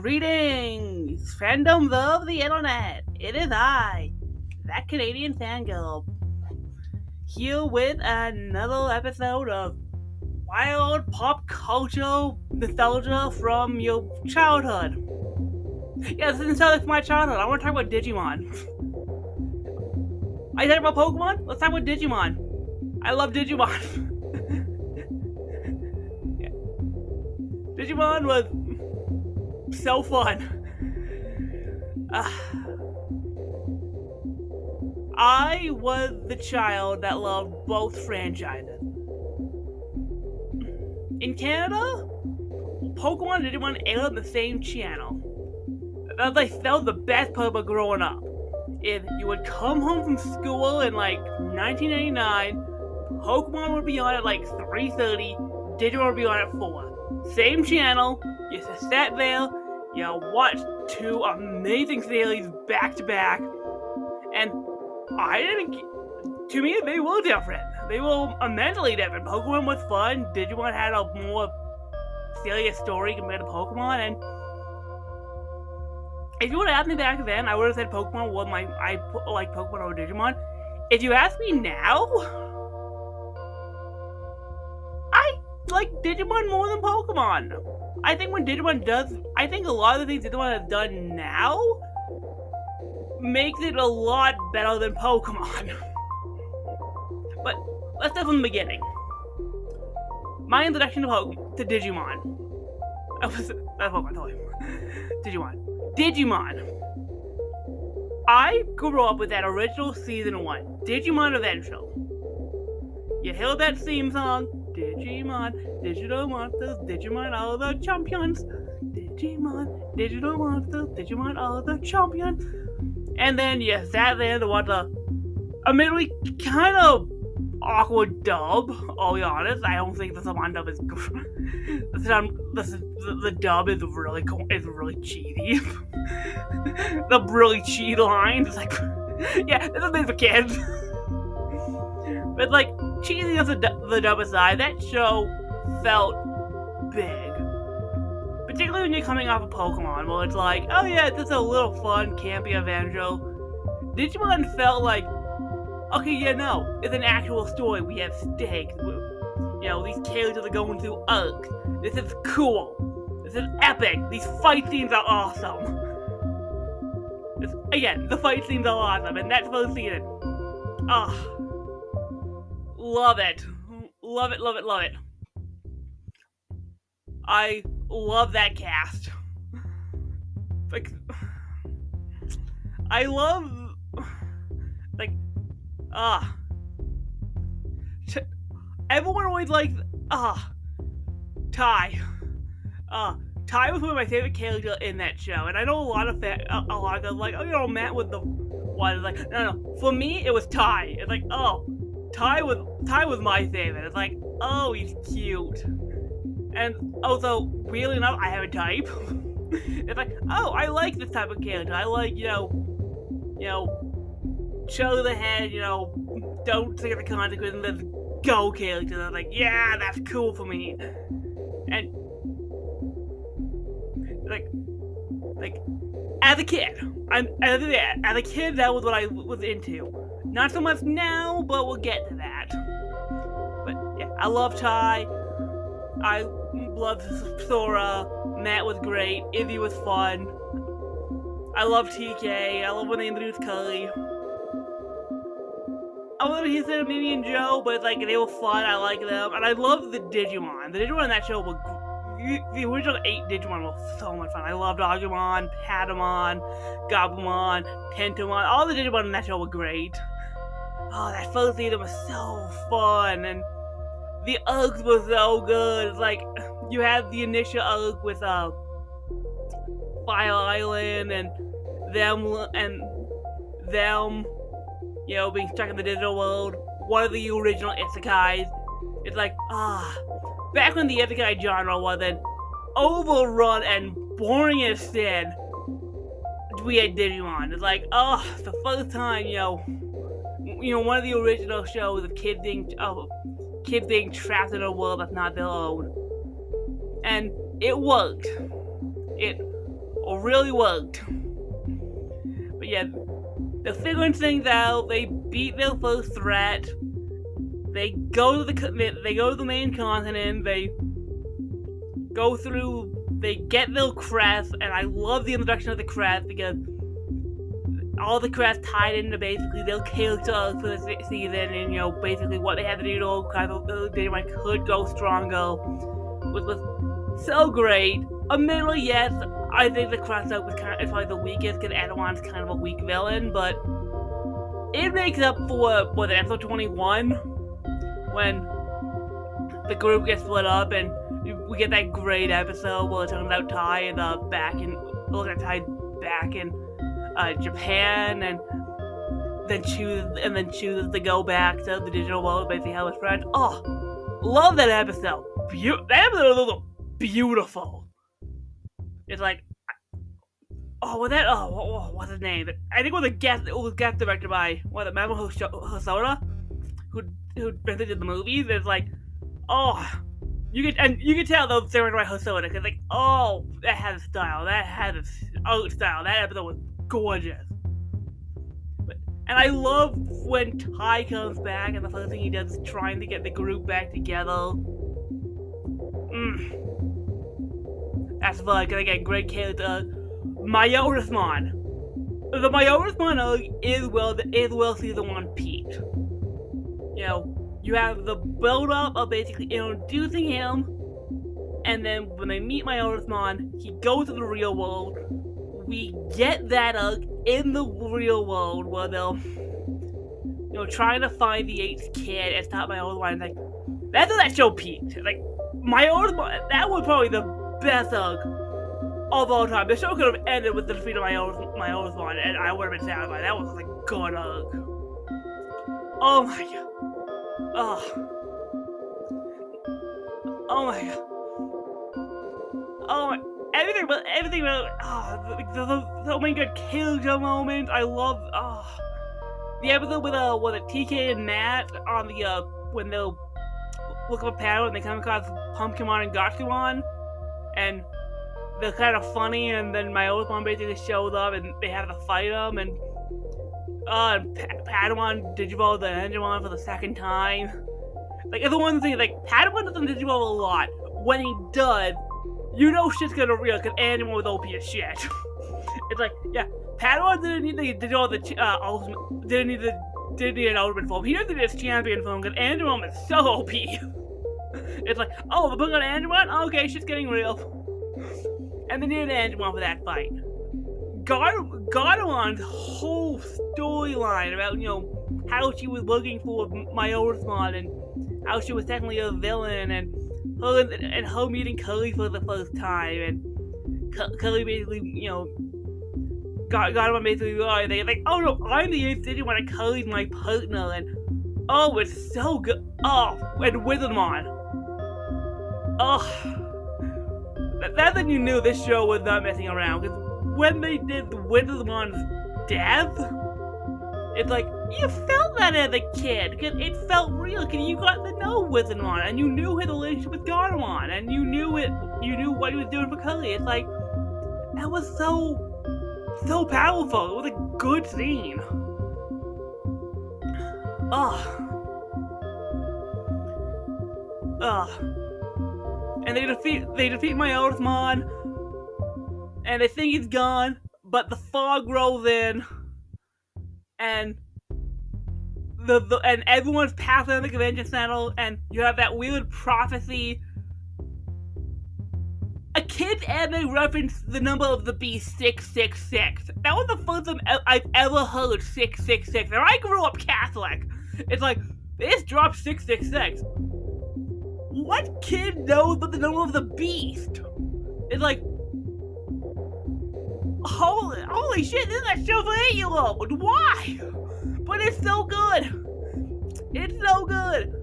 Greetings, fandoms of the internet. It is I, that Canadian fangirl, here with another episode of wild pop culture nostalgia from your childhood. Yeah, this is nostalgia from my childhood. I want to talk about Digimon. Are you talking about Pokemon? Let's talk about Digimon. I love Digimon. Yeah. Digimon was so fun. I was the child that loved both franchises. In Canada, Pokemon and Digimon aired on the same channel. That was the best part about growing up. If you would come home from school in 1999, Pokemon would be on at 3:30, Digimon would be on at 4. Same channel, you just sat there, you watched two amazing series back to back, and to me, they were different. They were immensely different. Pokemon was fun, Digimon had a more serious story compared to Pokemon, and if you would have asked me back then, I would have said Pokemon was I like Pokemon over Digimon. If you ask me now, I like Digimon more than Pokemon. I think a lot of the things Digimon has done now makes it a lot better than Pokemon. But let's start from the beginning. My introduction to Digimon. Digimon. I grew up with that original Season 1, Digimon Adventure. You hear that theme song? Digimon, digital monsters, Digimon are the champions. Digimon, digital monsters, Digimon are the champions. And then you sat there to watch a admittedly kind of awkward dub. I'll be honest, I don't think the Saman dub is good. The dub is really cheesy. The really cheesy lines, yeah, this is made for kids. But cheesy as the dub aside, that show felt big. Particularly when you're coming off of Pokemon, where it's oh yeah, this is a little fun, campy adventure. Digimon felt okay, yeah, no, it's an actual story. We have stakes. These characters are going through arcs. This is cool. This is epic. These fight scenes are awesome. The fight scenes are awesome, and that's first season. Love it. Love it, love it, love it. I love that cast. I love... everyone always likes... Tai. Tai was one of my favorite characters in that show, and I know a lot of guys Matt was the one. No. For me, it was Tai. It's Tai was my favorite. It's he's cute. And also, weirdly enough, I have a type. It's I like this type of character. I like, show the head, don't think of the consequences, let's go character. I'm yeah, that's cool for me. And, as a kid, that was what I was into. Not so much now, but we'll get to that. But yeah, I love Tai. I love Sora. Matt was great. Izzy was fun. I love TK. I love when they introduced Curly. I love he said Mimi and Joe, but they were fun. I like them, and I love the Digimon. The Digimon in that show were the original 8 Digimon were so much fun. I loved Agumon, Patamon, Gabumon, Pentamon. All the Digimon in that show were great. Oh, that first season was so fun, and the arcs were so good. You had the initial arc with Fire Island and them being stuck in the digital world. One of the original isekais. It's back when the isekai genre wasn't overrun and boring as sin, we had Digimon. It's the first time, one of the original shows of kids being trapped in a world that's not their own. And it worked. It really worked. But yeah, they're figuring things out. They beat their first threat. They go to the main continent. They get their crest, and I love the introduction of the crest because all the crest tied into basically their characters for the season, and basically what they had to do to kind of Digimon could go stronger, which was so great. Admittedly, yes, I think the crest arc is probably the weakest because Adawan's kind of a weak villain, but it makes up for episode 21 when the group gets split up and we get that great episode where it's talking about Tai and Tai back in Japan, and then chooses to go back to the digital world, basically help his friends. Oh, love that episode. That episode was beautiful. It's like, what's his name? I think it was guest directed by Memo Hosoda, who basically did the movies. It's like, you can tell those directed by Hosoda because that has a style. That has an art style. That episode was gorgeous. And I love when Tai comes back and the first thing he does is trying to get the group back together. That's fun because I get great character. Mayorismon. The Mayorismon arc is well season 1 peaked. You have the build up of basically introducing him, and then when they meet Mayorismon, he goes to the real world. We get that arc in the real world where they'll trying to find the 8th kid and stop Mayorismon. Like, that's when that show peaked. Like, Mayorismon, that was probably the best arc of all time. The show could have ended with the defeat of Mayorismon, and I would have been satisfied. That was like a good arc. Oh my god. Oh my god. Oh my. Everything about so many good character moments. I love the episode with TK and Matt on the when they'll look up a paddle and they come across Pumpkinmon and Gatsumon, and they're kind of funny, and then my old mom basically shows up and they have to fight them, and Patamon Digivolve the Angemon for the second time. Like, it's the one thing, like, Patamon doesn't Digivolve a lot. When he does, shit's gonna real, because Angemon was OP as shit. It's like, yeah, Patamon didn't need to Digivolve the ultimate, didn't need an ultimate form. He doesn't need his champion form, because Angemon is so OP. It's like, we're putting on Angemon? Okay, shit's getting real. And they needed Angemon for that fight. Gardemon's whole storyline about, how she was looking for Mayorismon and how she was technically a villain, and her meeting Curly for the first time, and Curly basically, Gardenon basically realized, they're like, oh no, I'm the 8th Digimon and Curly's my partner, and it's so good. And Wizardmon. That's when you knew this show was not messing around, because when they did Wizardmon's death, it's like, you felt that as a kid, because it felt real, because you got to know Wizardmon, and you knew his relationship with Gardenon, and you knew what he was doing for Curly. It's like, that was so powerful. It was a good scene. And they defeat Mayorismon, and they think he's gone, but the fog rolls in, and and everyone's passing in the convention center, and you have that weird prophecy. A kid's anime referenced the number of the beast 666. That was the first time I've ever heard 666, and I grew up Catholic. It's like, this dropped 666. What kid knows about the number of the beast? It's like, holy shit, this is a show for 8-year-olds. Why? But it's so good. It's so good.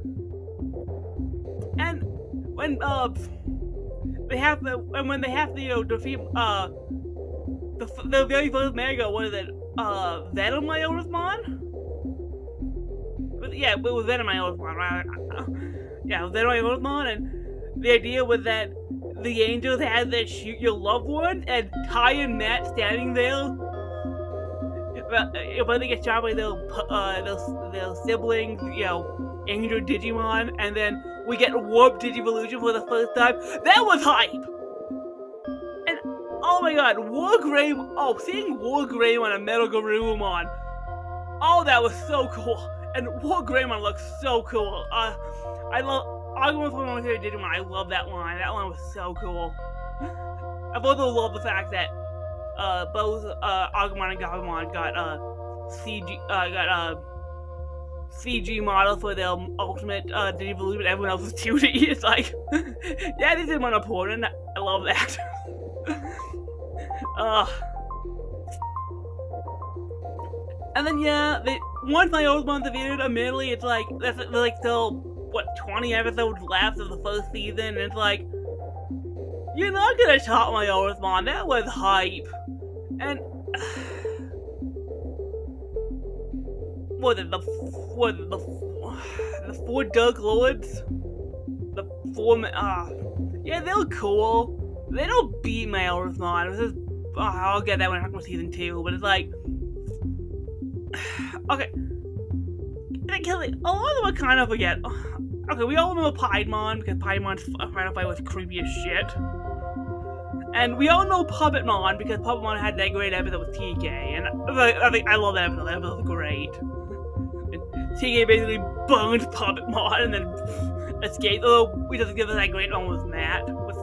And when they have to defeat the very first mega, what is it? Venom Mayorismon? Yeah, it was Venom Mayorismon, right? Yeah, Venom Mayorismon, and the idea was that the angels had to shoot your loved one, and Tai and Matt standing there, but they get shot by their siblings, Angel Digimon, and then we get Warp Digivolution for the first time. That was hype! And oh my god, seeing War Greymon and Metal Garurumon, oh, that was so cool. And War Greymon looks so cool. I love Agumon's one of my favorite Digimon. I love that line. That line was so cool. I've also loved the fact that both Agumon and Gabumon got CG models for their ultimate Digivolution, but everyone else is 2D. It's like, yeah, this is more important. I love that. And then once my old month appeared, immediately it's like there's like still 20 episodes left of the first season, and it's like, you're not gonna top my Orthmon. That was hype. And the 4 Dark Lords? The 4 yeah, they're cool. They don't beat my Orthmon. I'll get that when I talk about season 2, but it's like, okay. A lot of them I kind of forget. Okay, we all remember Piedmon, because Piedmon's final fight was creepy as shit. And we all know Puppetmon, because Puppetmon had that great episode with TK, and I love that episode. That episode was great. And TK basically burned Puppetmon and then escaped, although we just give us that great one with Matt. Was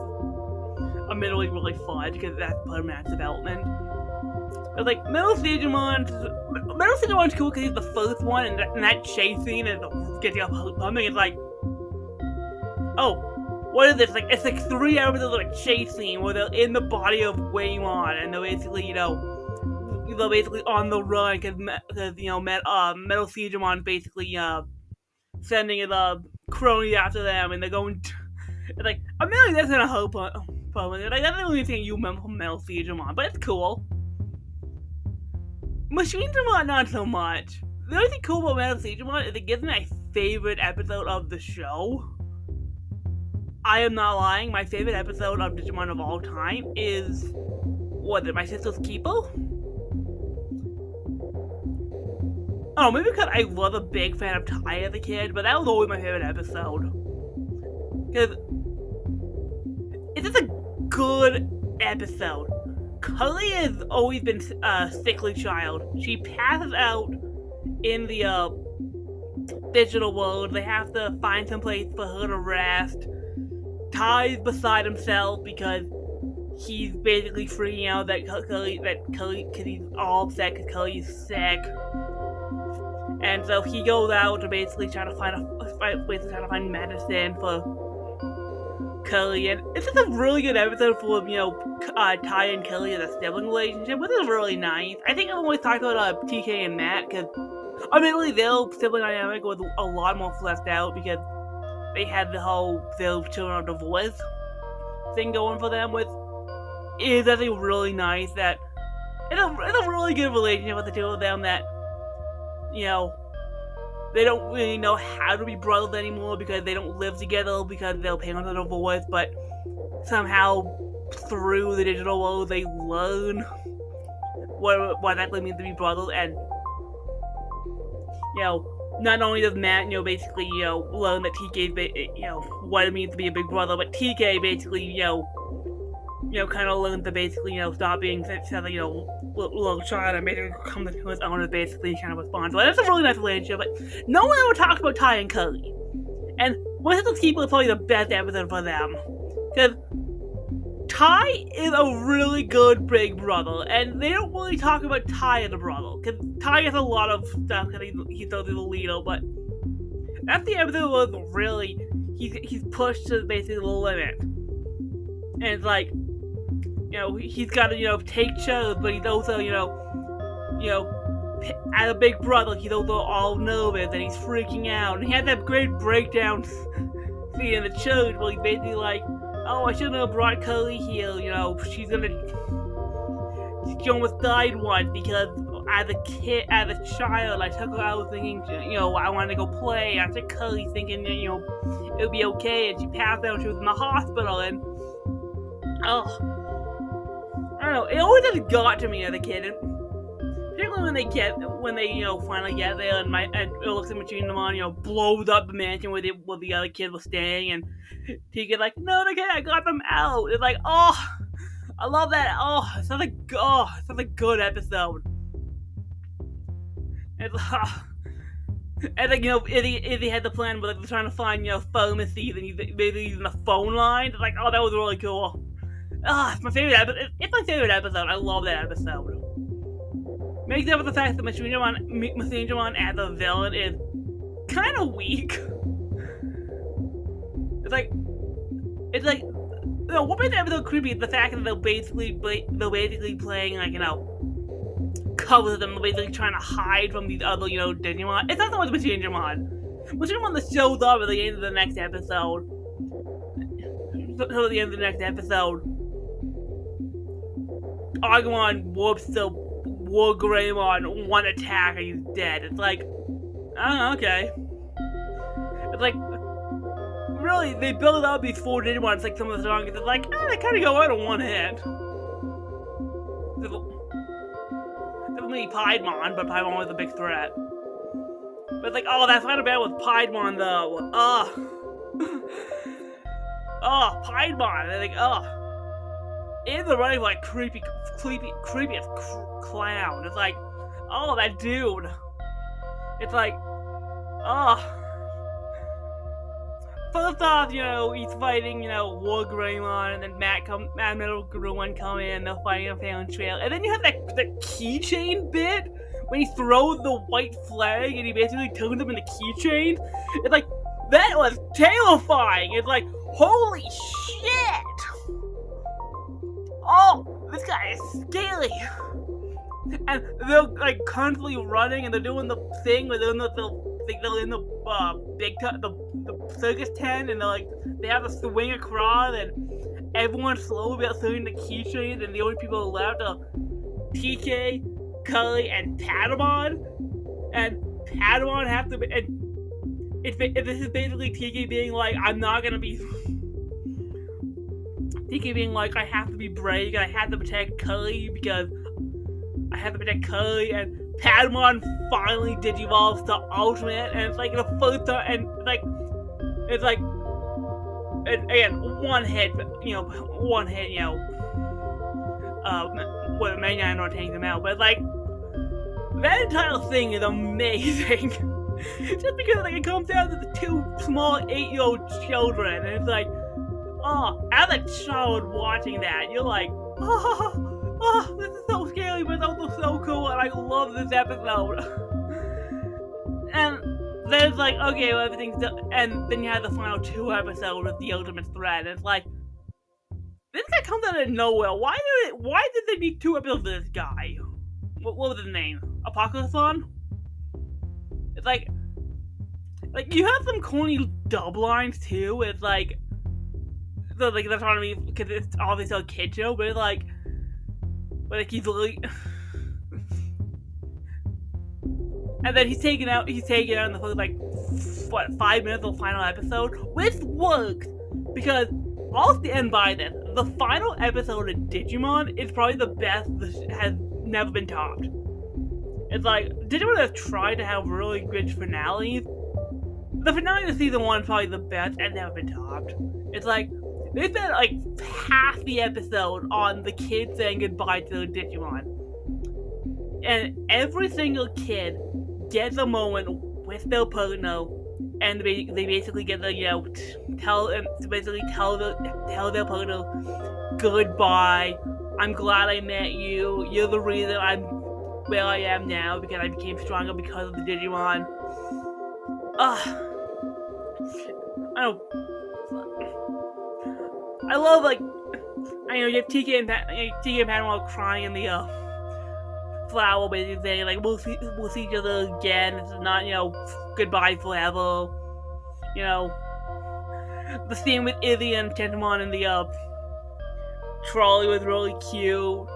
admittedly really fun, because that's part of Matt's development. But like, Metal Digimon's cool because he's the first one, and that chase scene and getting up pumping is like, oh, what is this? It's like 3 episodes of a chase scene where they're in the body of Waymon, and they're basically, they're basically on the run because Metal Digimon's basically sending his cronies after them, and they're going. It's like, I'm really that's gonna help. Like, that's the only thing you remember from Metal Digimon, but it's cool. Machine Digimon, not so much. The only thing cool about Metal Digimon is it gives me my favorite episode of the show. I am not lying, my favorite episode of Digimon of all time is, My Sister's Keeper? Oh, maybe because I was a big fan of Tai as a kid, but that was always my favorite episode. Because it's just a good episode. Cully has always been a sickly child. She passes out in the digital world. They have to find some place for her to rest. Ty's beside himself because he's basically freaking out that Cully, because he's all upset because Cully's sick. And so he goes out to basically try to find medicine for Cully, and it's just a really good episode full of, Tai and Cully as a sibling relationship, which is really nice. I think I've always talked about TK and Matt, because admittedly their sibling dynamic was a lot more fleshed out, because they had the whole their children are divorced thing going for them, which is actually really nice. That it's a really good relationship with the two of them, that, they don't really know how to be brothers anymore because they don't live together because their parents are divorced, but somehow through the digital world they learn what that means to be brothers. And not only does Matt basically learn that TK what it means to be a big brother, but TK basically kind of learns to basically stop being such a little child and basically come to his own and basically kind of respond. So that's a really nice relationship, but no one ever talks about Tai and Cully. And one of those people is probably the best episode for them, because Tai is a really good big brother, and they don't really talk about Tai as a brother, because Tai has a lot of stuff because he's the leader, but that's the episode where really he's pushed to basically the limit. And it's like, he's got to, take shows, but he's also, as a big brother, he's also all nervous and he's freaking out. And he had that great breakdown scene in the church where he's basically like, oh, I shouldn't have brought Cully here, she almost died once because as a child, I took her out thinking, I wanted to go play. I took Cully thinking, it would be okay, and she passed out. She was in the hospital, and oh, I don't know. It always just got to me as a kid, and particularly when they finally get there, and it looks like Digimon blows up the mansion where the other kid was staying, and Tiga's like, no, okay, I got them out. It's like, oh, I love that. Oh, it sounds like a good episode. It's and like Izzy had the plan, but like they're trying to find pharmacies and maybe using the phone line. It's like, oh, that was really cool. It's my favorite episode. It's my favorite episode. I love that episode. Makes up for the fact that Digimon as a villain is kind of weak. It's like what makes the episode creepy is the fact that they're basically playing like covers them, basically trying to hide from these other Digimon. It's not so much Digimon. Digimon that shows up at the end of the next episode. So at the end of the next episode, Agumon whoops the Wargreymon one attack and he's dead. It's like, oh, okay. It's like, really, they build up these 4 Digimon, it's like some of the strongest. It's like, they kind of go out on one hit. Definitely Piedmon, but Piedmon was a big threat. But it's like, oh, that final battle with Piedmon, though. Piedmon. They're like, in the running like creepy as clown. It's like, oh, that dude. It's like, first off, he's fighting, Wargreymon, and then Mad Metal Gruan come in, they're fighting a Phantom Trail, and then you have that keychain bit when he throws the white flag and he basically turns them into keychains. It's like, that was terrifying. It's like, holy shit! Oh, this guy is scary. And they're like constantly running, and they're doing the thing where they're in the the circus tent, and they have to swing across, and everyone's slowly about throwing the keychains, and the only people left are TK, Cully, and Patamon. And Patamon have to be, and this is basically TK being like, I'm not gonna be. TK being like, I have to be brave, and I have to protect Cully because I have to protect Cully, and Patamon finally digivolves to Ultimate, and it's like the first time, and it's like, and again, one hit, Mega 9 not taking them out, but like, that entire thing is amazing. Just because it comes down to the 2 small 8-year-old children, and it's like, as a child watching that, you're like, this is so scary, but it's also so cool, and I love this episode. And then it's like, okay, well, everything's done, and then you have the final 2 episodes with the Ultimate Threat, and it's like, this guy comes out of nowhere. Why did they need 2 episodes of this guy? What was his name? Apocalypson? It's like you have some corny dub lines too. It's like, so like they're trying to be, because it's obviously a kid show, but it's like he's really, and then he's taken out in the first 5 minutes of the final episode, which works because I'll stand by this. The final episode of Digimon is probably the best that has never been topped. It's like, Digimon has tried to have really good finales. The finale of season 1 is probably the best and never been topped. It's like, they spent like half the episode on the kids saying goodbye to the Digimon. And every single kid gets a moment with their partner, and they basically get to tell their partner goodbye. I'm glad I met you. You're the reason I'm where I am now, because I became stronger because of the Digimon. I love, you have TK and Patamon crying in the flower, basically saying like, we'll see each other again. This is not goodbye forever. The scene with Izzy and Tentamon in the trolley was really cute.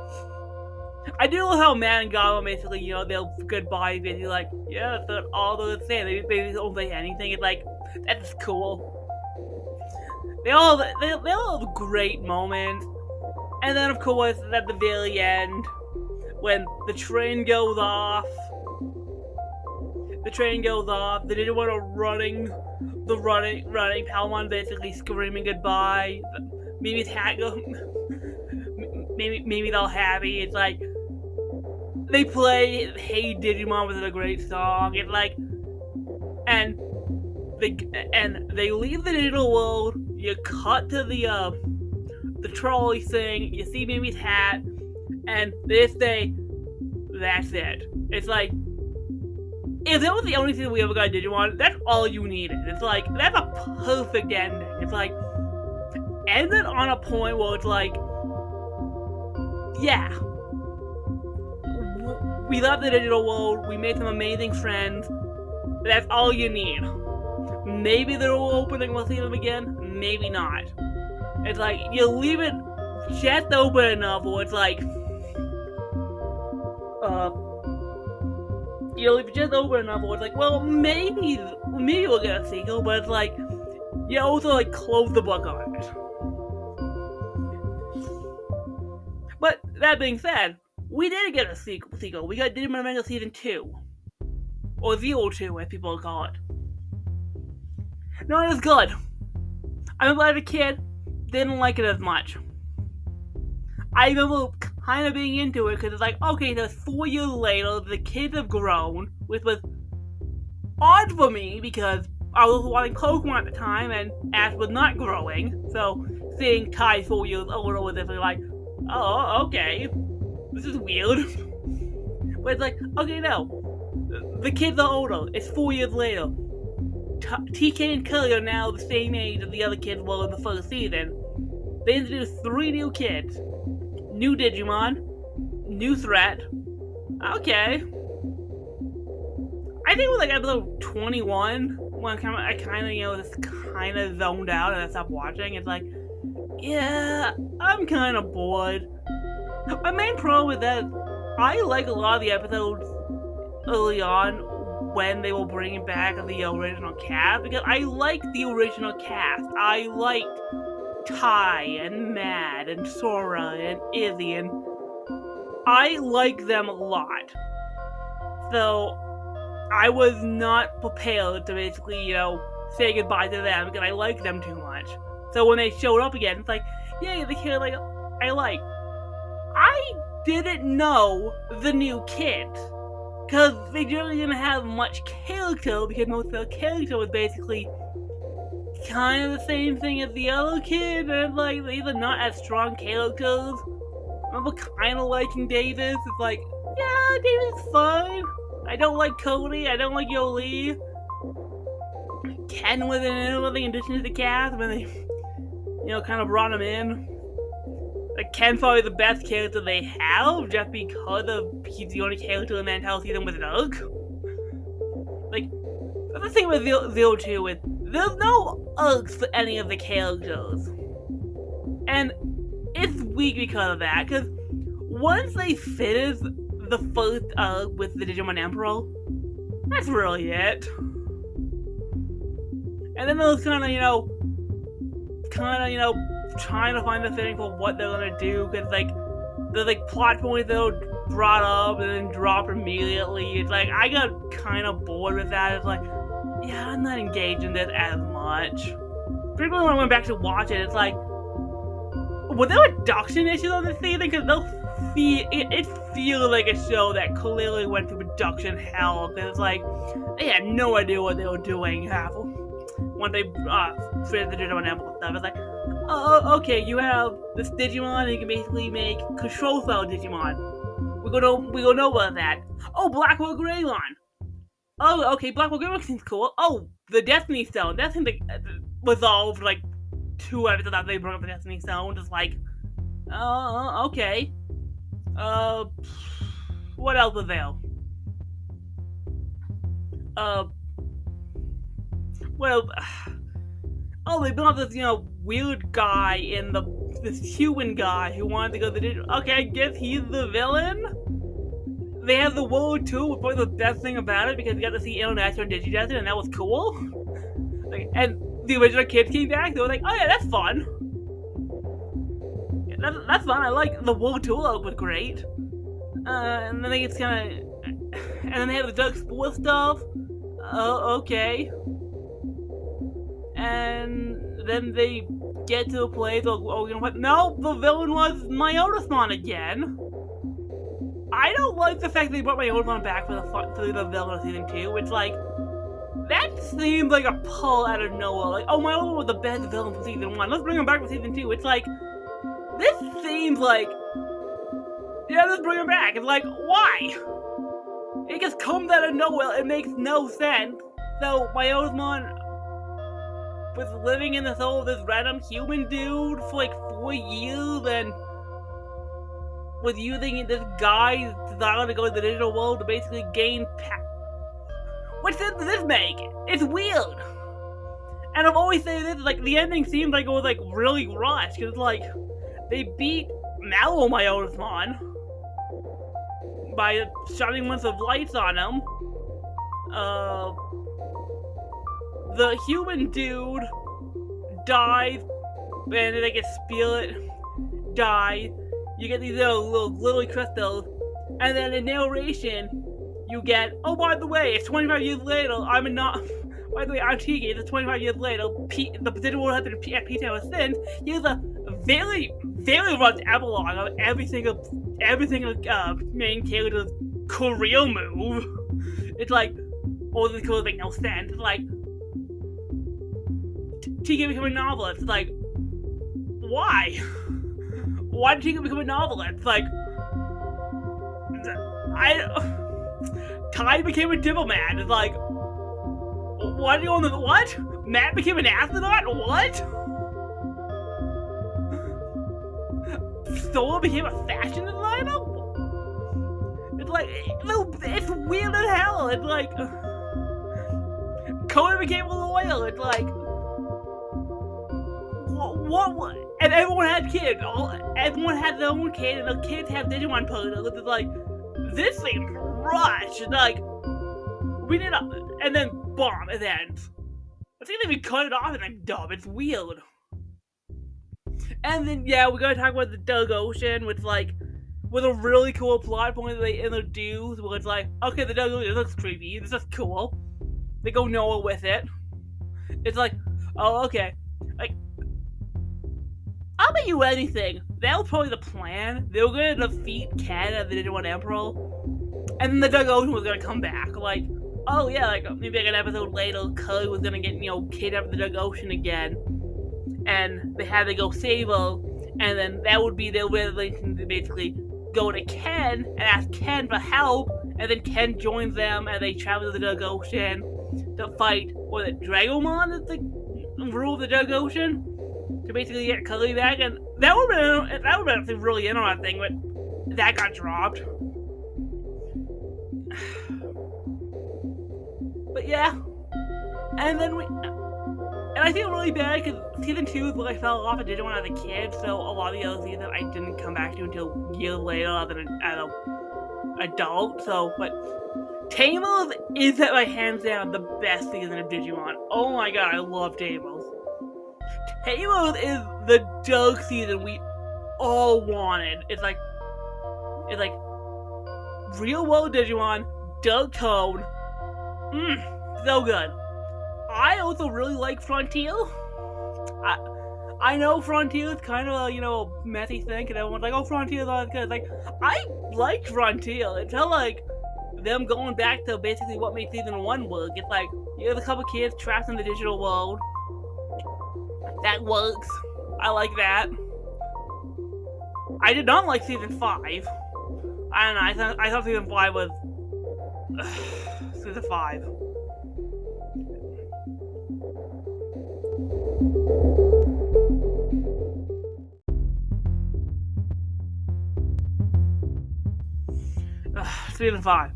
I do love how Matt and Gabo basically, they'll goodbye, basically like, yeah, that's all they're saying. They don't say anything. It's like, that's cool. They all have great moments. And then, of course, at the very end, when the train goes off, the Digimon are running Palmon basically screaming goodbye. Mimi's Mimi's all happy. It's like, they play Hey Digimon, which is a great song. It's like, and they leave the digital world. You cut to the trolley thing. You see Mimi's hat, and they say, that's it. It's like, if that was the only thing we ever got Digimon, that's all you needed. It's like, that's a perfect ending. It's like, end it on a point where it's like, yeah, we love the digital world, we made some amazing friends, that's all you need. Maybe they're all opening, we'll see them again, maybe not. It's like, you leave it just open enough where it's like, you leave it just open enough where it's like, well, maybe we'll get a sequel, but it's like, you also like close the book on it. But that being said, we did get a sequel. We got Digimon Adventure Season 2. Or 02, as people call it. Not as good. I remember as a kid, didn't like it as much. I remember kind of being into it, because it's like, okay, so 4 years later, the kids have grown, which was odd for me, because I was watching Pokemon at the time, and Ash was not growing, so seeing Ty 4 years older was definitely like, oh, okay, this is weird. But it's like, okay, no, the kids are older, it's 4 years later. TK and Kelly are now the same age as the other kids were in the first season. They introduced 3 new kids. New Digimon, new threat. Okay. I think it was like episode 21 when I kind of, just kind of zoned out and I stopped watching. It's like, yeah, I'm kind of bored. My main problem with that, I like a lot of the episodes early on when they were bringing back the original cast, because I like the original cast. I liked Ty and Mad and Sora and Izzy, and I like them a lot. So I was not prepared to basically, say goodbye to them because I like them too much. So when they showed up again, it's like, yeah, the kid like I like. I didn't know the new kids, because they generally didn't have much character, because most of their character was basically kind of the same thing as the other kid, and like, these are not as strong characters. I remember kind of liking Davis. It's like, yeah, Davis is fine. I don't like Cody, I don't like Yoli. Ken was an interesting addition to the cast when they, kind of brought him in. Like, Ken's probably the best character they have, just because he's the only character in the entire season with an arc. Like, that's the thing with Zero 2 is, there's no arcs for any of the characters. And it's weak because of that, because once they finish the first arc with the Digimon Emperor, that's really it. And then there's kind of, trying to find the fitting for what they're gonna do, because there's plot points that are brought up and then dropped immediately. It's like, I got kind of bored with that. It's like, yeah, I'm not engaged in this as much. Particularly when I went back to watch it, it's like, were there production issues on this season? Because it feels like a show that clearly went through production hell, because it's like, they had no idea what they were doing when they finished the Digimon Emperor stuff. It's like, oh, okay, you have this Digimon, and you can basically make control style Digimon. We're gonna know about that. Oh, Blackwell Greymon. Oh, okay, Blackwell Greymon seems cool. Oh, the Destiny Stone. That seems like resolved like 2 episodes after they brought up the Destiny Stone. Just like, okay. What else was there? Well, oh, they brought this, weird guy in this human guy who wanted to go to the digital. Okay, I guess he's the villain? They have the World Tour, was probably the best thing about it, because you got to see International Digidesert, and that was cool. And the original kids came back, they were like, oh yeah, that's fun. That's fun. I like the World Tour was great. And then it's kind of, and then they have the Doug Sport stuff. Okay. And then they get to a place. Oh, you know what? No, the villain was Myotismon again. I don't like the fact they brought Myotismon back for the villain of season 2. It's like, that seems like a pull out of nowhere. Like, oh, Myotismon was the best villain from season 1. Let's bring him back for season 2. It's like, this seems like, yeah, let's bring him back. It's like, why? It just comes out of nowhere. It makes no sense. So, Myotismon was living in the soul of this random human dude for like 4 years and was using this guy's desire to go to the digital world to basically gain power. What sense does this make? It's weird. And I've always said this, like, the ending seemed like it was like really rushed, because like, they beat Mallow Myotismon by shining a bunch of lights on him. The human dude dies, and then they get spirit, die. You get these little crystals, and then in narration, you get, oh, by the way, it's 25 years later, by the way, I'm Tiki, it's 25 years later, the position will have been at P-Town since. Here's a very, very rough epilogue of every single main character's career move. It's like, all the careers make no sense. It's like, Tiki become a novelist. It's like, why? Why did Tiki become a novelist? It's like, Ty became a diplomat. It's like, what? What? Matt became an astronaut? What? Solo became a fashion designer? It's like, it's weird as hell. It's like, Conan became a lawyer. It's like, what? And everyone had kids. Everyone had their own kid, and the kids have Digimon poses. It's like, this seems rushed. It's like, we did and then bomb, it ends. I think we cut it off and then dub. It's weird. And then, yeah, we gotta talk about the Doug Ocean, which, like, was a really cool plot point that they introduced, where it's like, okay, the Doug Ocean, this looks creepy, this is cool. They go nowhere with it. It's like, oh, okay. Like, I'll bet you anything. That was probably the plan. They were gonna defeat Ken as the Digimon Emperor, and then the Doug Ocean was gonna come back. Like, oh yeah, like, maybe like an episode later, Curly was gonna get, kidnapped the Doug Ocean again, and they had to go save her, and then that would be their resolution to basically go to Ken and ask Ken for help, and then Ken joins them, and they travel to the Doug Ocean to fight, was it Dragomon is the rule of the Doug Ocean? To basically get Curly back, and that would have been really interesting, but that got dropped. But yeah, and then and I feel really bad because season 2 is where I fell off and didn't want to have a kid, so a lot of the other seasons I didn't come back to until years later as an adult. So, but Tamers is my hands down the best season of Digimon. Oh my god, I love Tamers. Tamers is the Doug season we all wanted. It's like real world Digimon, Doug Code. So good. I also really like Frontier. I know Frontier is kind of a, a messy thing, and everyone's like, oh, Frontier is not good. Like, I like Frontier. It felt like them going back to basically what made season 1 work. It's like, you have a couple kids trapped in the digital world. That works. I like that. I did not like season 5. I don't know, I thought season 5 was... season 5. Season 5.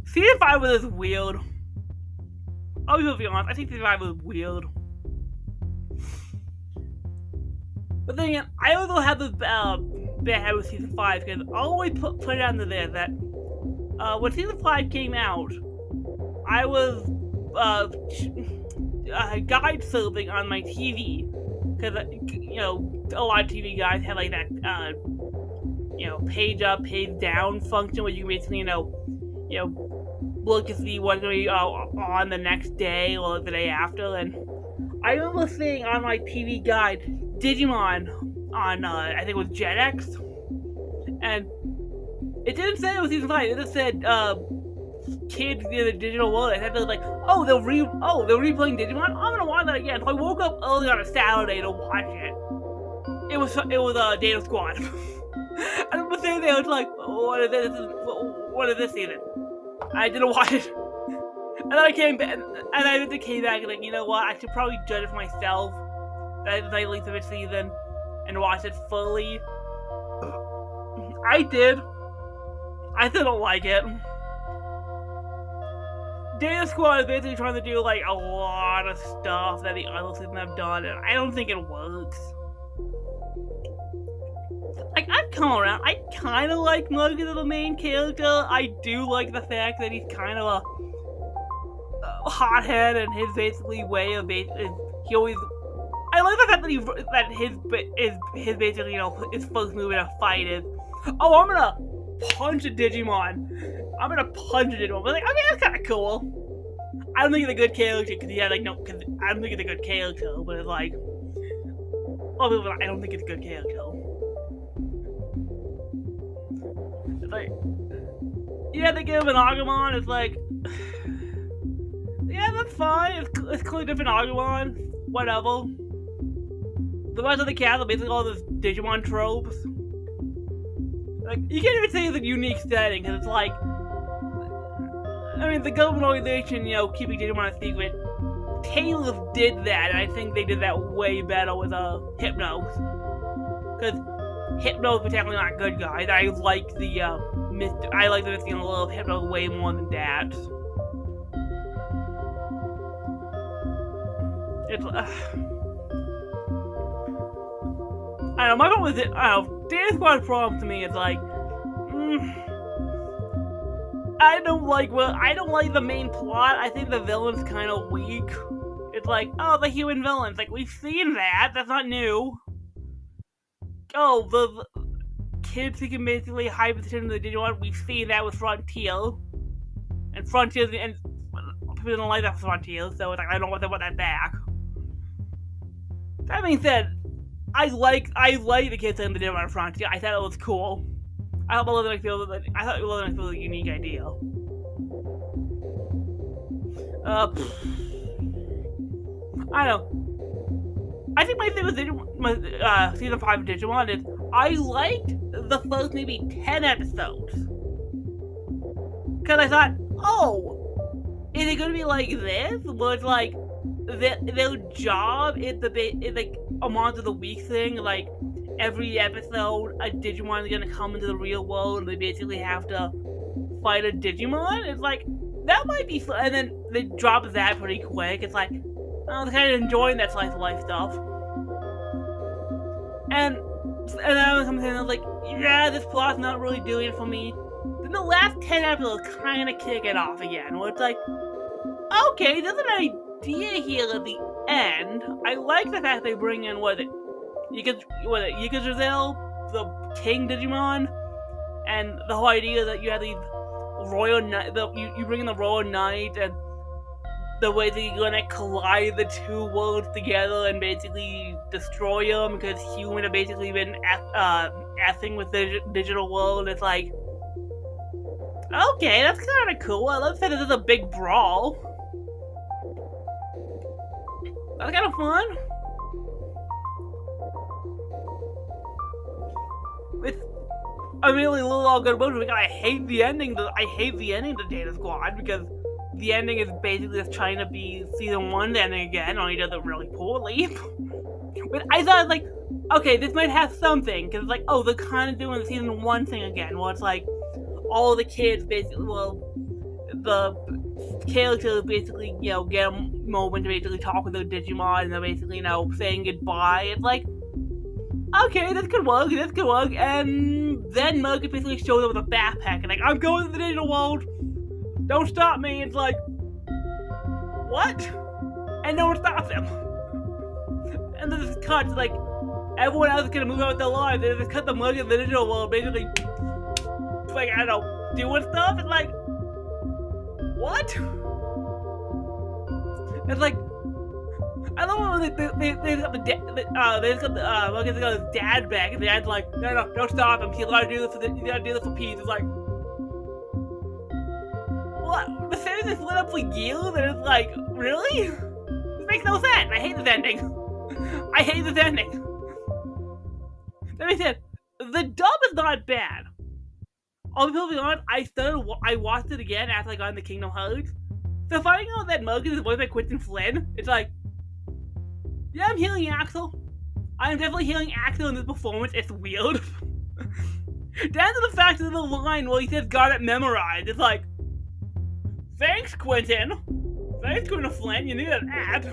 Season 5 was weird. I'll be honest, I think season 5 was weird. But then again, I also have this bad habit with season 5, because I always put it under there that when season 5 came out, I was guide surfing on my TV, because a lot of TV guides have like that page up, page down function where you can basically look to see what's going to be on the next day or the day after. And I remember seeing on my TV guide Digimon on I think it was Gen X, and it didn't say it was season 5. It just said kids in the digital world. I thought they were like, oh, they're replaying Digimon. I'm gonna watch that again. So I woke up early on a Saturday to watch it. It was Data Squad. I remember sitting there, I was like, what is this season? I didn't watch it. And then I came back, and I came back and like, you know what? I should probably judge it for myself. That is my least of it season, and watch it fully. I did. I still don't like it. Data Squad is basically trying to do like a lot of stuff that the other seasons have done, and I don't think it works. Like, I've come around. I kind of like Muggen as the main character. I do like the fact that he's kind of a hothead, and his basically way of he always. I like the fact that his basically his first move in a fight is, oh, I'm gonna punch a Digimon. I'm gonna punch a Digimon. But like, okay, that's kind of cool. I don't think it's a good character because I don't think it's a good character. But it's like, I don't think it's a good character. Like, yeah, they give him an Agumon. It's like, yeah, that's fine. It's clearly different Agumon. Whatever. The rest of the cast are basically all those Digimon tropes. Like, you can't even say it's a unique setting, because it's like, I mean, the government organization, keeping Digimon a secret, Taylor did that, and I think they did that way better with Hypnos. Because Hypnos were technically not good guys. I like the mystical little Hypnos way more than that. It's I don't know, my problem with it, Data Squad problem to me is like, I don't like the main plot. I think the villain's kind of weak. It's like, oh, the human villains. Like, we've seen that. That's not new. Oh, the kids who can basically hypertension the Digimon. We've seen that with Frontier. And Frontier, and people don't like that with Frontier, so it's like, I don't want that back. That being said, I like the kids in the Digimon Frontier. I thought it was cool. I thought it was a unique idea. I don't know. I think my thing with season 5 of Digimon is I liked the first maybe 10 episodes. Because I thought, oh, is it gonna be like this? Where it's like their job is like a monster of the week thing, like every episode a Digimon is gonna come into the real world and they basically have to fight a Digimon. It's like, that might be fun, and then they drop that pretty quick. It's like, oh, they're kind of enjoying that slice of life stuff. And then I was like, yeah, this plot's not really doing it for me. Then the last 10 episodes kind of kick it off again, where it's like, okay, there's an idea here at the end. I like the fact they bring in Yggdrasil, the King Digimon, and the whole idea that you have these Royal Knight, you bring in the Royal Knight, and the way that you're gonna collide the two worlds together and basically destroy them, because humans have basically been effing with the digital world. It's like, okay, that's kind of cool. I love that this is a big brawl. That's kind of fun. I'm really all good about it because I hate the ending to Data Squad, because the ending is basically just trying to be season 1's ending again, only does it really poorly. But I thought, like, okay, this might have something, because it's like, oh, they're kind of doing the season 1 thing again, where it's like, all the kids basically, the characters basically, get a moment to basically talk with their Digimon, and they're basically, saying goodbye. It's like, okay, this could work, and then Muggen basically shows up with a backpack, and like, I'm going to the digital world, don't stop me. It's like, what? And no one stops him. And then cuts like everyone else is gonna move on with their lives. They just cut the Mug in the digital world, basically, like, I don't know, doing stuff. It's like, what? It's like, I love when they got the Mug has got his dad back, and the dad's like, no, don't stop him. You gotta do this for peace. It's like, what? The series is lit up for years, and it's like, really? This makes no sense. I hate this ending. I hate this ending. That being said, the dub is not bad. I'll be totally honest, I watched it again after I got into Kingdom Hearts. So finding out that Mug is voiced by Quentin Flynn, it's like, yeah, I'm healing Axel. I'm definitely healing Axel in this performance. It's weird. Down to the fact of the line where he says got it memorized. It's like, thanks, Quentin. Thanks, Quentin Flynn. You needed an ad.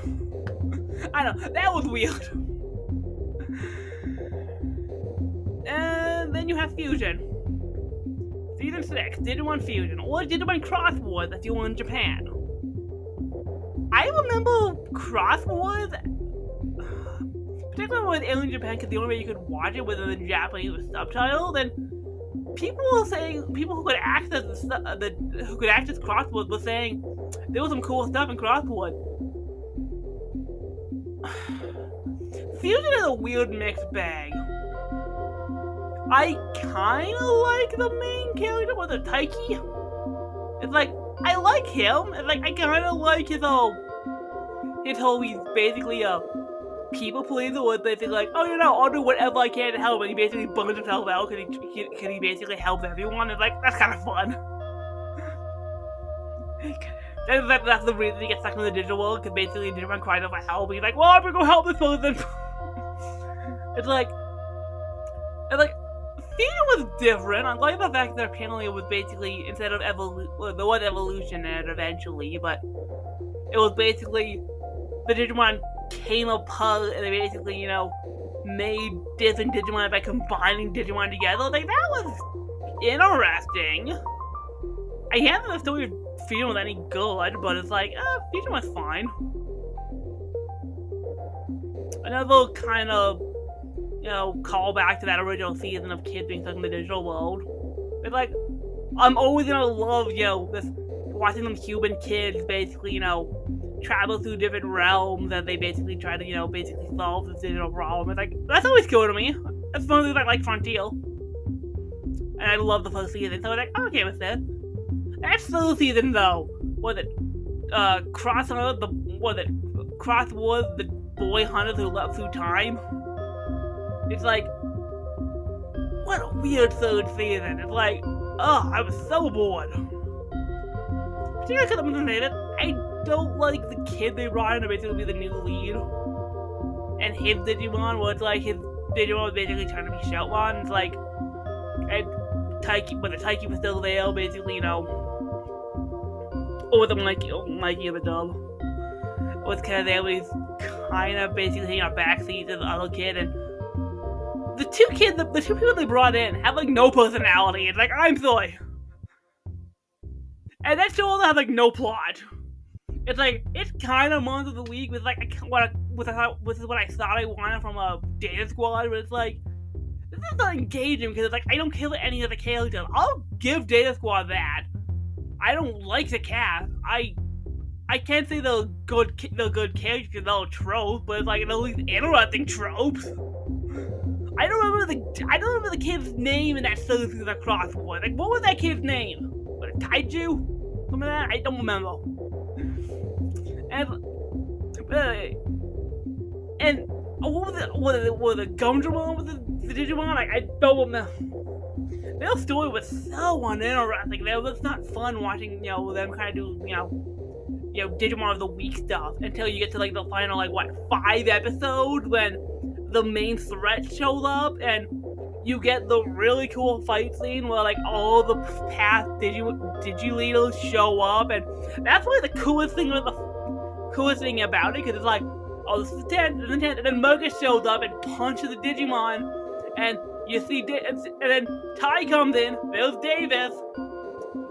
I know, that was weird. And then you have Fusion. Season 6, Digimon Fusion, or Digimon Crossword that's you in Japan. I remember Crossword, particularly when it was in Japan, because the only way you could watch it was in Japanese with subtitles, and people were saying, people who could access Crossword were saying there was some cool stuff in Crossword. Fusion is a weird mixed bag. I kinda like the main character with the Taiki. It's like, I like him. It's like, I kinda like his whole he's basically a people pleaser, where it's basically like, oh, you know, I'll do whatever I can to help, and he basically burns himself out because he basically helps everyone. It's like, that's kind of fun. That's the reason he gets stuck in the digital world, because basically Digimon cries out for help, and he's like, well, I'm gonna go help this person. It's like, Fusion was different. I like the fact that apparently it was basically, instead of evolution, there was evolution in it eventually, but it was basically the Digimon came apart and they basically, you know, made different Digimon by combining Digimon together. Like, that was interesting. I can't think the story of Fusion was any good, but it's like, Fusion was fine. Another kind of, you know, call back to that original season of kids being stuck in the digital world. It's like, I'm always gonna love, you know, this, watching them human kids basically, you know, travel through different realms as they basically try to, you know, basically solve this digital problem. It's like, that's always cool to me. That's one of the things I like Frontier. And I love the first season, so I'm like, I'm okay with this. That third season, though, Crossword, the boy hunter who leapt through time? It's like, what a weird third season. It's like, I was so bored. Particularly because I'm gonna say that I don't like the kid they brought in to basically be the new lead. And his Digimon, where it's like his Digimon was basically trying to be Shoutmon. It's like, and Taiki, but the Taiki was still there, basically, you know. Or the Mikey of the dub. Was kind of there, but he's kind of basically taking a backseat to the other kid, and the two people they brought in have, like, no personality. It's like, I'm sorry. And that show also has, like, no plot. It's like, it's kind of Monster of the Week with, like, this is what I thought I wanted from a Data Squad, but it's like, this is not engaging because it's like, I don't kill any of the characters. I'll give Data Squad that. I don't like the cast. I can't say they're good characters because they're tropes, but it's like, at least interesting tropes. I don't remember the kid's name in that third season of Crossword. Like, what was that kid's name? What, Taiju? Something like that? I don't remember. And what was the Gumdramon with the Digimon? Like, I don't remember. Their story was so uninteresting. It was not fun watching, you know, them kind of do, you know, Digimon of the Week stuff until you get to, like, the final, like, what, 5 episodes when the main threat shows up and you get the really cool fight scene where, like, all the past Digi-leaders show up, and that's really the coolest thing about it, because it's like, oh, this is 10, and then Mogus shows up and punches the Digimon, and you see, and then Tai comes in, there's Davis,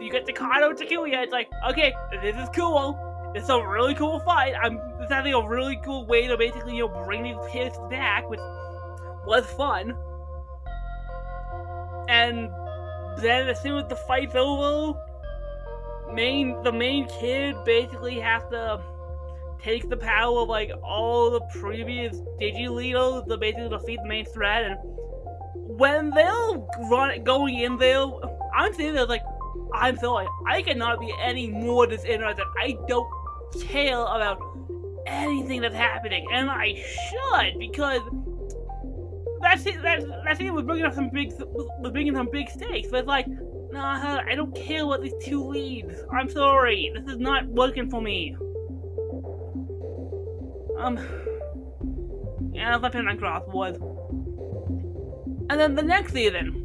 you get Takano Takuya, it's like, okay, this is cool, It's a really cool fight. It's having a really cool way to basically, bring these kids back, which was fun. And then as soon as the fight's over, the main kid basically has to take the power of like all the previous Digi leaders to basically defeat the main threat. And when they're going in there, I'm sitting there like, I'm sorry, I cannot be any more disinterested. I don't care about anything that's happening, and I should, because that scene was bringing up some big stakes. But it's like, nah, I don't care about these two leads. I'm sorry, this is not working for me. Yeah, let's turn on crosswords. And then the next season,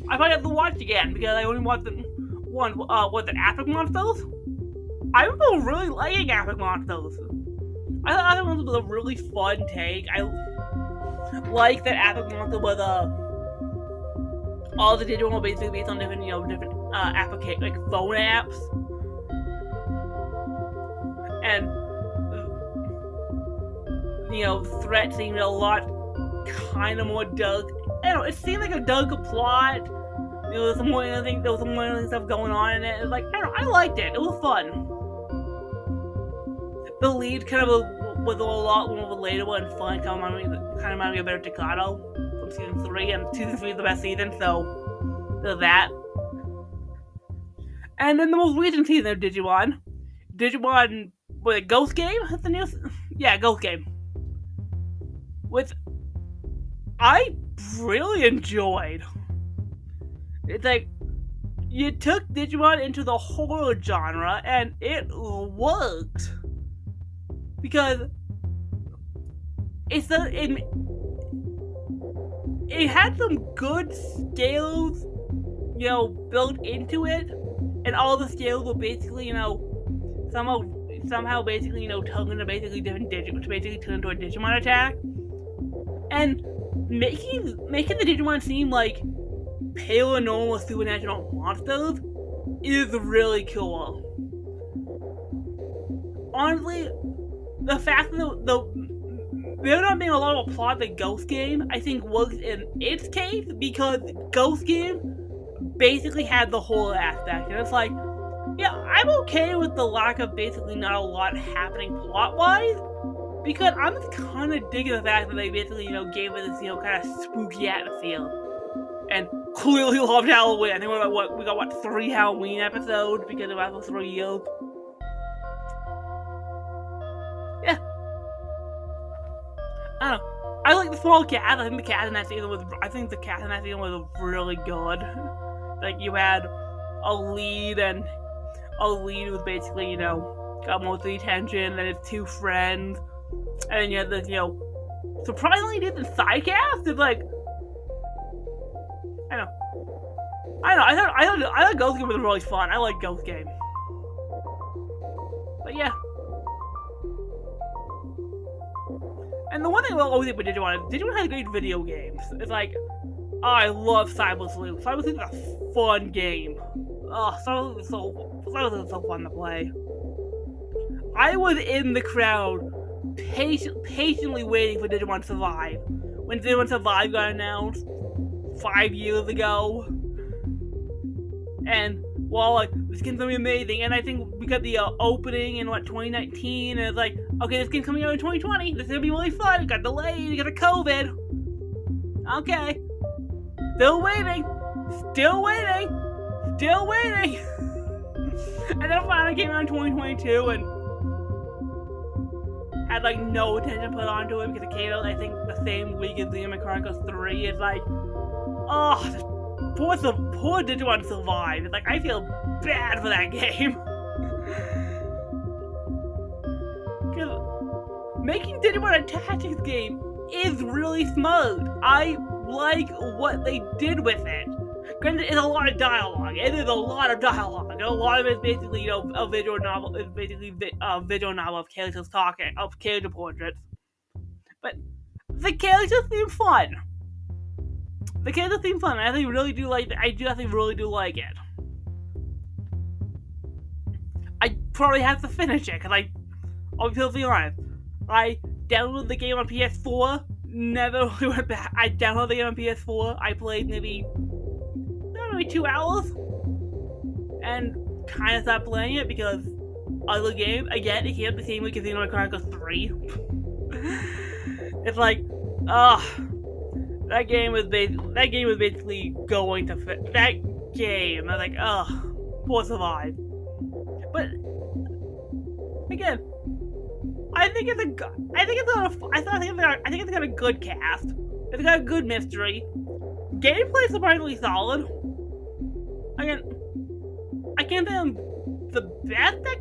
I might have to watch again because I only watched one. Was it Epic Monsters? I remember really liking Epic Monsters. I thought Epic Monsters was a really fun take. I like that Epic Monsters was all the Digimon were basically based on different applications, like phone apps, and the threat seemed a lot kind of more dark. I don't know, it seemed like a darker plot. There was some more interesting stuff going on in it. It was like, I liked it. It was fun. The lead kind of was a lot more relatable and fun. Kind of reminded me of Better Staccato from season 3, and season 3 is the best season, so there's that. And then the most recent season of Digimon, was it Ghost Game? That's the new, Ghost Game, which I really enjoyed. It's like, you took Digimon into the horror genre, and it worked. Because it had some good scales, built into it, and all the scales were basically, somehow basically, turned into basically different Digimon, to basically turn into a Digimon attack. And making the Digimon seem like paranormal supernatural monsters is really cool. Honestly, the fact that there not being a lot of a plot in Ghost Game, I think works in its case, because Ghost Game basically had the whole aspect, and it's like, yeah, I'm okay with the lack of basically not a lot happening plot-wise, because I'm just kind of digging the fact that they basically, gave it this, kind of spooky atmosphere. And clearly loved Halloween. I think we got 3 Halloween episodes because of after 3 years. Yeah. I don't know. I like the small cat. I think the cat in that season was really good. Like, you had a lead was basically, got most of the attention, then his 2 friends, and then you had this, surprisingly decent side cast. It's like, I thought Ghost Game was really fun. I like Ghost Game. But yeah. And the one thing I always think with Digimon has great video games. It's like, I love Cyber Sleuth. Cyber Sleuth is a fun game. Oh, Cyber Sleuth is so fun to play. I was in the crowd, patiently waiting for Digimon Survive. When Digimon Survive got announced 5 years ago. And, this game's gonna be amazing. And I think we got the opening in, 2019, and it's like, okay, this game's coming out in 2020. This is gonna be really fun. It got delayed, it got a COVID. Okay. Still waiting. And then it finally came out in 2022, and had, no attention put onto it, because it came out, I think, the same week as Xenoblade Chronicles 3. It's like, oh, poor Digimon Survive. It's like, I feel bad for that game. Because making Digimon a tactics game is really smart. I like what they did with it. Granted, it's a lot of dialogue. It is a lot of dialogue. And a lot of it is basically, a visual novel. It's basically a visual novel of characters talking, of character portraits. But the characters seem fun. I really do like it. I probably have to finish it, because I'll be perfectly honest. I downloaded the game on PS4, never went back. I downloaded the game on PS4, I played maybe 2 hours, and kind of stopped playing it because other game, again, it came out the same week as Xenoblade Chronicles 3. It's like, that game was basically going to fit. That game, I was like, poor Survive. But again, I think it's got a good cast. It's got a good mystery. Gameplay is surprisingly solid. Again, I can't say I'm the best at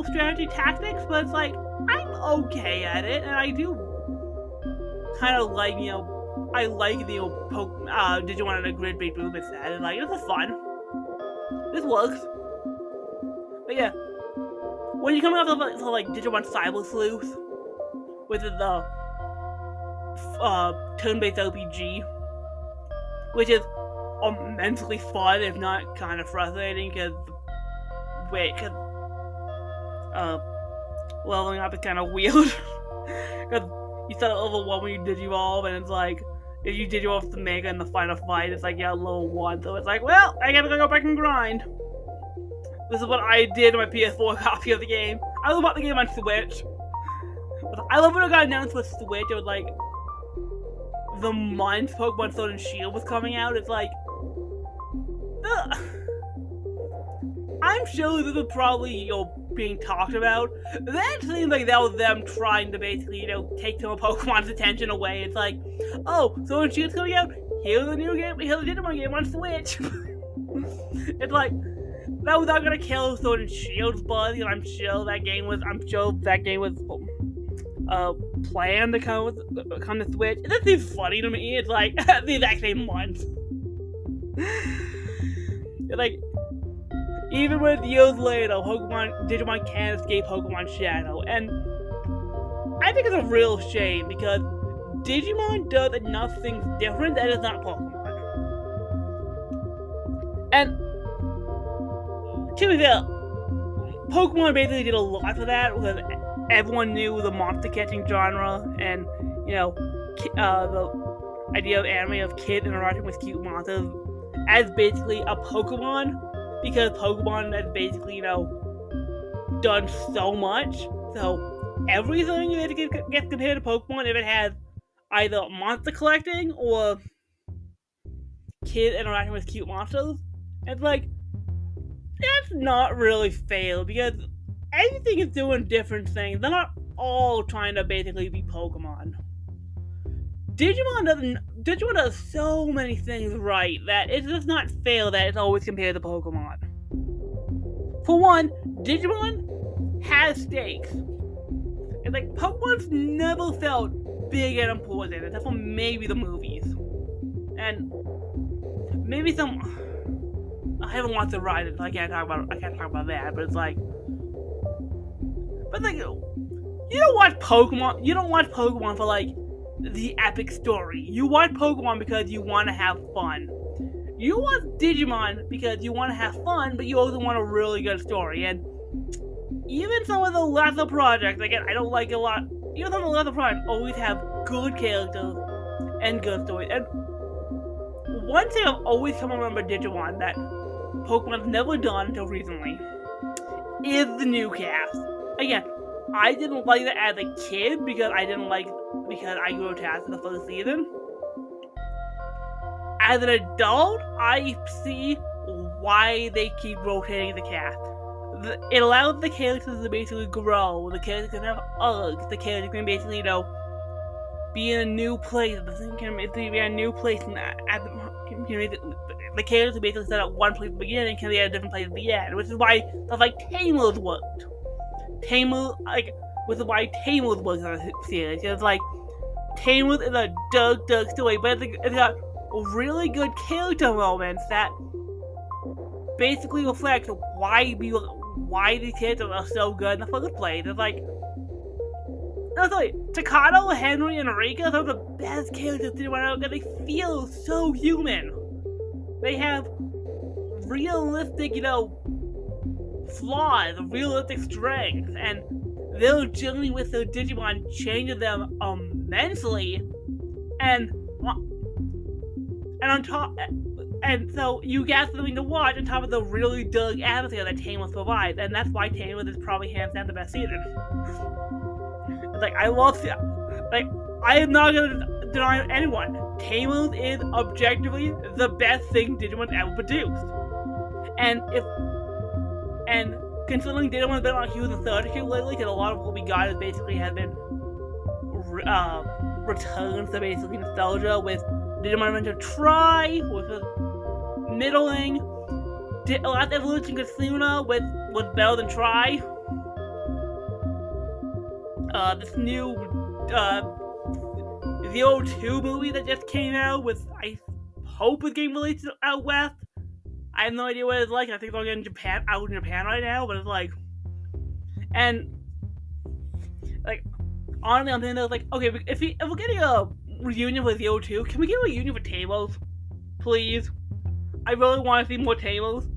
strategy tactics, but it's like I'm okay at it, and I do kind of like I like the Digimon in a grid-based movement set, and like this is fun. This works. But yeah, when you come out of like Digimon Cyber Sleuth, which is the turn-based RPG, which is immensely fun, if not kind of frustrating, because leveling up is kind of weird. Because you start at level 1 when you Digivolve, and it's like, if you Digivolve the Mega in the final fight, it's like, level 1, so it's like, well, I gotta go back and grind. This is what I did in my PS4 copy of the game. I love about the game on Switch. I love when it got announced with Switch, it was like, the month Pokemon Sword and Shield was coming out, it's like, I'm sure this is probably, being talked about. That seems like that was them trying to basically, take some of Pokemon's attention away. It's like, oh, Sword and Shield's coming out, here's a new game, here's a Digimon game on Switch. It's like, that was not gonna kill Sword and Shield's buzz, and I'm sure that game was planned to come to Switch. It just seems funny to me. It's like the exact same month. It's like, even with years later, Digimon can't escape Pokemon Shadow, and I think it's a real shame because Digimon does enough things different that it's not Pokemon. And to be fair, Pokemon basically did a lot for that because everyone knew the monster catching genre, and the idea of anime of kids interacting with cute monsters as basically a Pokemon, because Pokemon has basically done so much, so everything that gets compared to Pokemon, if it has either monster collecting or kids interacting with cute monsters, it's like, that's not really fair, because everything is doing different things. They're not all trying to basically be Pokemon. Digimon does so many things right that it's just not fair that it's always compared to Pokemon. For one, Digimon has stakes. It's like, Pokemon's never felt big and important, except for maybe the movies. And maybe I haven't watched the ride, so I can't talk about that, but it's like, you don't watch Pokemon for like the epic story. You watch Pokemon because you want to have fun. You watch Digimon because you want to have fun, but you also want a really good story. And even some of the lesser projects, again, I don't like a lot, even some of the lesser projects always have good characters and good stories. And one thing I've always come to remember Digimon that Pokemon's never done until recently is the new cast. Again, I didn't like it as a kid because I grew attached to the first season. As an adult, I see why they keep rotating the cast. It allows the characters to basically grow. The characters can have arcs. The characters can basically, be in a new place. The characters basically set up one place at the beginning, can be at a different place at the end, which is why stuff like Tamers worked. Which is why Tamers works on the series. It's like, Tamers is a dark story, but it's got really good character moments that basically reflect why these characters are so good in the first place. It's like, Takato, Henry, and Rika are the best characters to do out because they feel so human. They have realistic, flaws, realistic strengths, and they're dealing with their Digimon changing them immensely, and on top, and so you get something to watch on top of the really dark atmosphere that Tameless provides, and that's why Tameless is probably hands down the best season. Like, I love, like, I am not gonna deny anyone, Tameless is objectively the best thing Digimon ever produced. And considering Digimon's been on Hughes and Third Q lately, because a lot of what we got is basically has been returns to basically nostalgia with Digimon Adventure Try, with middling, Last Evolution Kasuna was better than Try. This new Zero 2 movie that just came out with, I hope is getting released out west. I have no idea what it's like. I think it's all getting out in Japan right now, but it's like, and like, honestly, I'm thinking like, okay, if we're getting a reunion with Zero 2, can we get a reunion with Talos, please? I really want to see more Talos.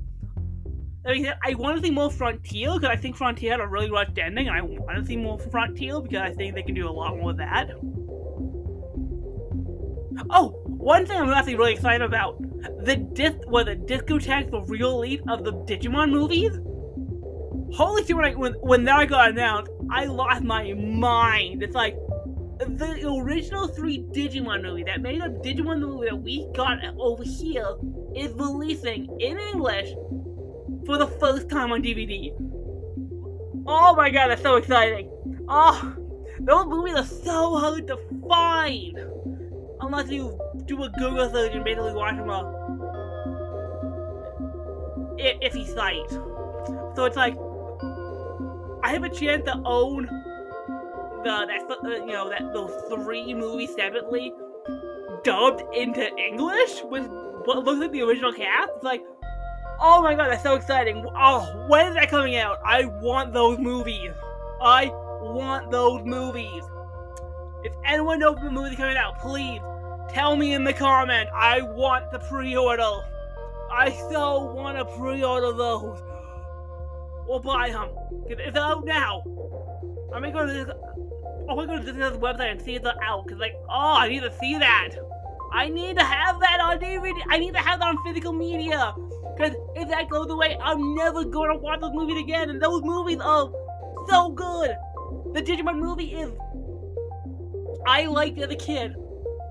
I want to see more Frontier, because I think Frontier had a really rushed ending, and I want to see more Frontier, because I think they can do a lot more with that. Oh, one thing I'm actually really excited about. The discotheque, the real lead of the Digimon movies? Holy shit, when that got announced, I lost my mind. It's like, the original 3 Digimon movie that made up Digimon the movie that we got over here is releasing in English for the first time on DVD. Oh my god, that's so exciting. Oh, those movies are so hard to find. Unless you do a Google search and basically watch them on iffy site. So it's like, I have a chance to own those 3 movies separately, dubbed into English with what looks like the original cast. It's like, oh my god, that's so exciting. Oh, when is that coming out? I want those movies. I want those movies. If anyone knows the movie coming out, please tell me in the comment. I want the pre-order. I so want to pre-order those. Or buy them. It's out now. I'm gonna go to this website and see if they're out. Cause like, oh, I need to see that. I need to have that on DVD. I need to have that on physical media. Cause if that goes away, I'm never gonna watch those movies again. And those movies are so good. The Digimon movie is, I liked it as a kid.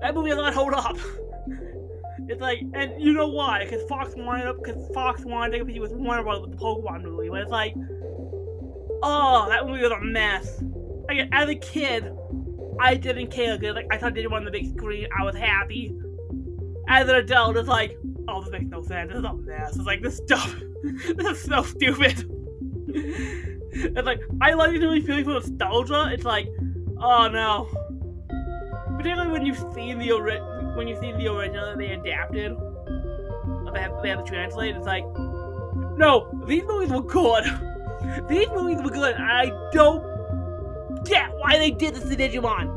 That movie does not hold up. It's like, and you know why? Because Fox wanted to take a picture with Warner Bros. With the Pokemon movie. But it's like, oh, that movie was a mess. Like, as a kid, I didn't care. Cause like, I saw Digimon on the big screen. I was happy. As an adult, it's like, oh, this makes no sense. This is a mess. It's like, this stuff, this is so stupid. It's like, I like to really feel for nostalgia. It's like, oh no. Particularly when you've seen the original that they adapted, they have to translate. It's like, no, these movies were good. These movies were good, and I don't get why they did this to Digimon.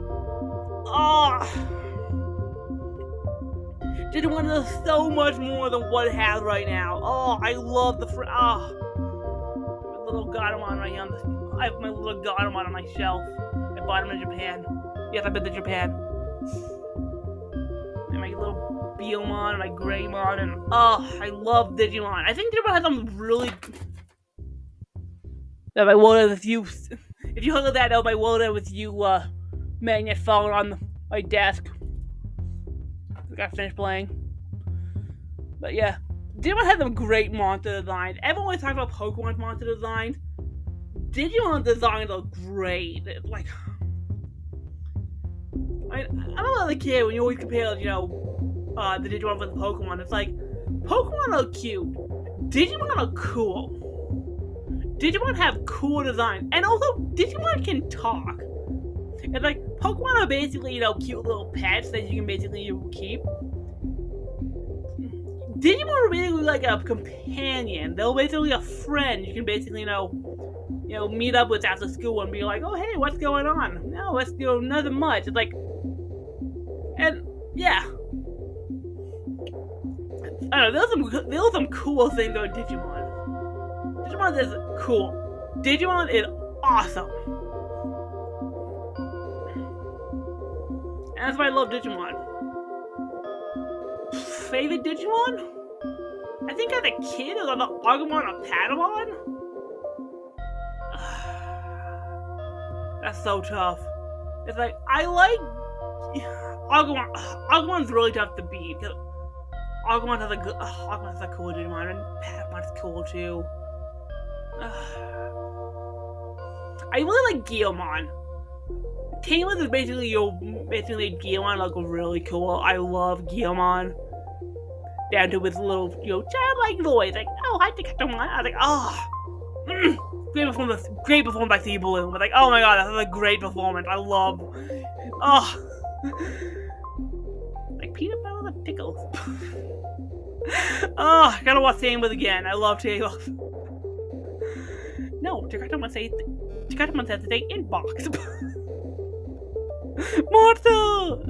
Digimon is so much more than what it has right now. Oh, I love the my little Godamon right here. I have my little Godamon on my shelf. I bought him in Japan. Yes, I've been to Japan. And my little Beelmon, my Greymon, and I love Digimon. I think Digimon has some really. That my world with you. If you heard that, my world with you magnet falling on my desk. I got finished playing. But yeah, Digimon has some great monster designs. Everyone always talks about Pokemon's monster designs. Digimon designs are great. It's like, I don't know, as a kid, when you always compare, the Digimon with the Pokemon, it's like, Pokemon are cute. Digimon are cool. Digimon have cool designs. And also, Digimon can talk. It's like, Pokemon are basically, cute little pets that you can basically keep. Digimon are basically like a companion. They're basically a friend. You can basically, meet up with after school and be like, oh, hey, what's going on? No, let's do nothing much. It's like, and, yeah. I don't know, there's some cool things about Digimon. Digimon is cool. Digimon is awesome. And that's why I love Digimon. Favorite Digimon? I think as a kid it was on the Agumon or Patamon. That's so tough. It's like, I like Agumon. Agumon's really tough to beat. Agumon has a cool Digimon, and Patamon's cool too. I really like Guilmon. Tameless is basically Guilmon, like really cool. I love Guilmon. Down to his little, childlike voice, like, oh, hi, Digimon. I was like, oh, great performance by Sea Balloon. But like, oh my god, that was a great performance. I love, like peanut butter with pickles. Oh, I gotta watch Tameless again. I love Tameless. No, Digimon says to say inbox. Martha!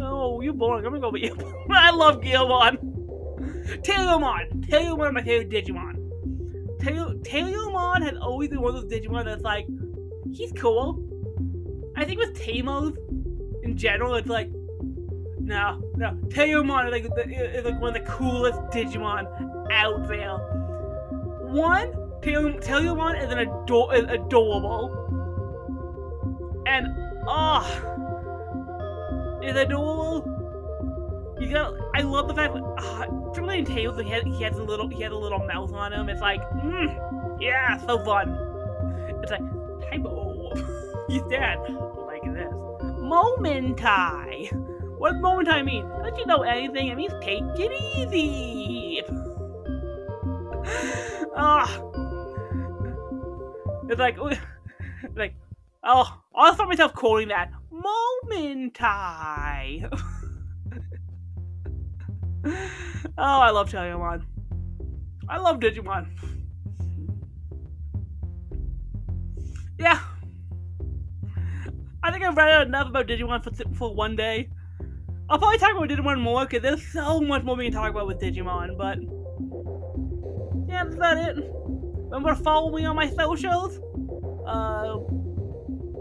Oh, you're boring. I'm gonna go with you. I love Guilmon. Tailumon is my favorite Digimon. Tailumon has always been one of those Digimon that's like, he's cool. I think with Tamos, in general, it's like, no. Tailumon is like one of the coolest Digimon out there. One, Tailumon is adorable. And, is adorable. I love the fact that, particularly in Tails, he has a little mouth on him. It's like, yeah, so fun. It's like, Tybo, he's dead. Like this. Momentai. What does Momentai mean? Don't you know anything? It means take it easy. It's like, I'll find myself quoting that. Momentai. Oh, I love Tailumon. I love Digimon. Yeah. I think I've read out enough about Digimon for one day. I'll probably talk about Digimon more because there's so much more we can talk about with Digimon, but yeah, that's about it. Remember to follow me on my socials.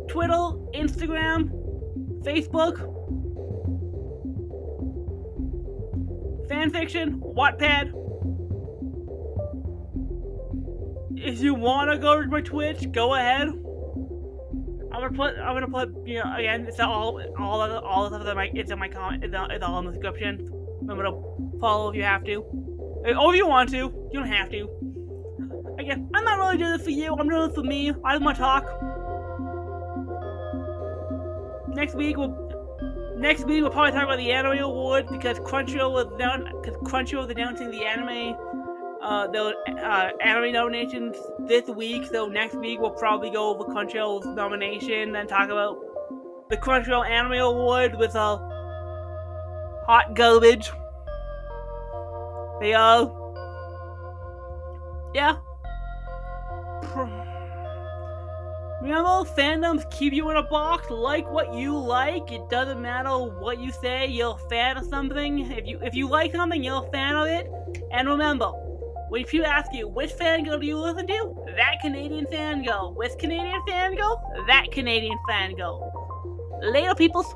Twitter, Instagram, Facebook, Fanfiction, Wattpad. If you wanna go to my Twitch, go ahead. I'm gonna put again. It's all the stuff that it's in my comment. It's all in the description. Remember to follow if you have to, or if you want to. You don't have to. Again, I'm not really doing this for you. I'm doing this for me. I just want to talk. Next week we'll probably talk about the Anime Award because Crunchyroll is announcing the anime nominations this week. So next week we'll probably go over Crunchyroll's nomination, then talk about the Crunchyroll Anime Award with hot garbage. Yeah. Remember, fandoms keep you in a box. Like what you like. It doesn't matter what you say. You're a fan of something. If you like something, you're a fan of it. And remember, when people ask you which fangirl do you listen to, that Canadian fangirl. Which Canadian fangirl? That Canadian fangirl. Later, peoples.